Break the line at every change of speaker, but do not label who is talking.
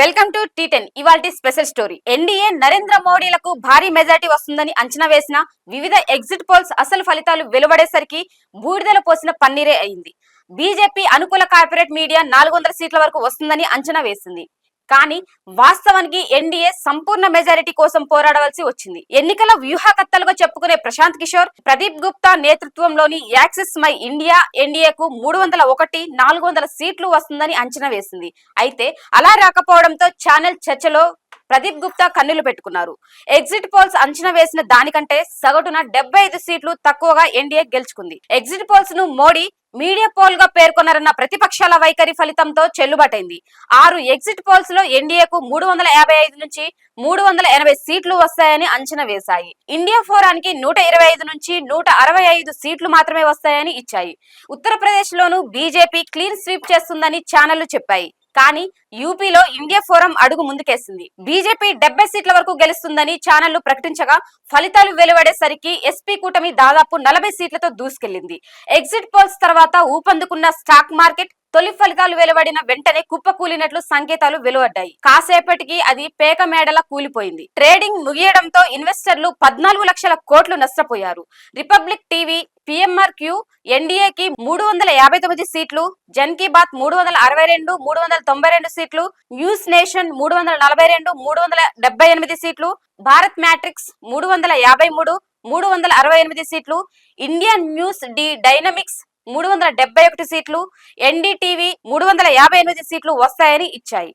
Welcome to టీ10 ఇవాల్టి special story. NDA Narendra మోడీలకు భారీ majority వస్తుందని అంచనా వేసిన వివిధ ఎగ్జిట్ పోల్స్ అసలు ఫలితాలు వెలువడేసరికి బూడిదల పోసిన పన్నీరే అయింది. బీజేపీ అనుకూల కార్పొరేట్ మీడియా 400 సీట్ల వరకు వస్తుందని అంచనా వేసింది. కానీ వాస్తవానికి ఎన్డీఏ సంపూర్ణ మెజారిటీ కోసం పోరాడవలసి వచ్చింది. ఎన్నికల వ్యూహకర్తలుగా చెప్పుకునే ప్రశాంత్ కిషోర్, ప్రదీప్ గుప్తా నేతృత్వంలోని యాక్సిస్ మై ఇండియా ఎన్డీఏకు 301 400 సీట్లు వస్తుందని అంచనా వేసింది. అయితే అలా రాకపోవడంతో ఛానల్ చర్చలో ప్రదీప్ గుప్తా కన్నులు పెట్టుకున్నారు. ఎగ్జిట్ పోల్స్ అంచనా వేసిన దానికంటే సగటున 75 సీట్లు తక్కువగా ఎన్డీఏ గెలుచుకుంది. ఎగ్జిట్ పోల్స్ ను మోడీ మీడియా పోల్ గా పేర్కొన్నారన్న ప్రతిపక్షాల వైఖరి ఫలితంతో చెల్లుబాటైంది. 6 ఎగ్జిట్ పోల్స్ లో ఎన్డీఏకు 355 నుంచి 380 సీట్లు వస్తాయని అంచనా వేశాయి. ఇండియా ఫోరానికి 125 నుంచి 165 సీట్లు మాత్రమే వస్తాయని ఇచ్చాయి. ఉత్తరప్రదేశ్ లోను బీజేపీ క్లీన్ స్వీప్ చేస్తుందని ఛానళ్లు చెప్పాయి. కానీ యూపీలో ఇండియా ఫోరం అడుగు ముందుకేసింది. బీజేపీ 70 సీట్ల వరకు గెలుస్తుందని ఛానళ్లు ప్రకటించగా ఫలితాలు వెలువడేసరికి ఎస్పీ కూటమి దాదాపు 40 సీట్లతో దూసుకెళ్లింది. ఎగ్జిట్ పోల్స్ తర్వాత ఊపందుకున్న స్టాక్ మార్కెట్ తొలి ఫలితాలు వెలువడిన వెంటనే కుప్పకూలినట్లు సంకేతాలు వెలువడ్డాయి. కాసేపటికి అది పేక మేడలా కూలిపోయింది. ట్రేడింగ్ ముగియడంతో ఇన్వెస్టర్లు 14 లక్షల కోట్లు నష్టపోయారు. రిపబ్లిక్ టీవీ, పిఎంఆర్క్యూ ఎన్డీఏకి 359 సీట్లు, జన్ కీ బాత్ 362, 392 సీట్లు, న్యూస్ నేషన్ 342, 378 సీట్లు, భారత్ మ్యాట్రిక్స్ 353, 368 సీట్లు, ఇండియన్ న్యూస్ డి డైనమిక్స్ 371 సీట్లు, ఎన్డీటీవీ 358 సీట్లు వస్తాయని ఇచ్చాయి.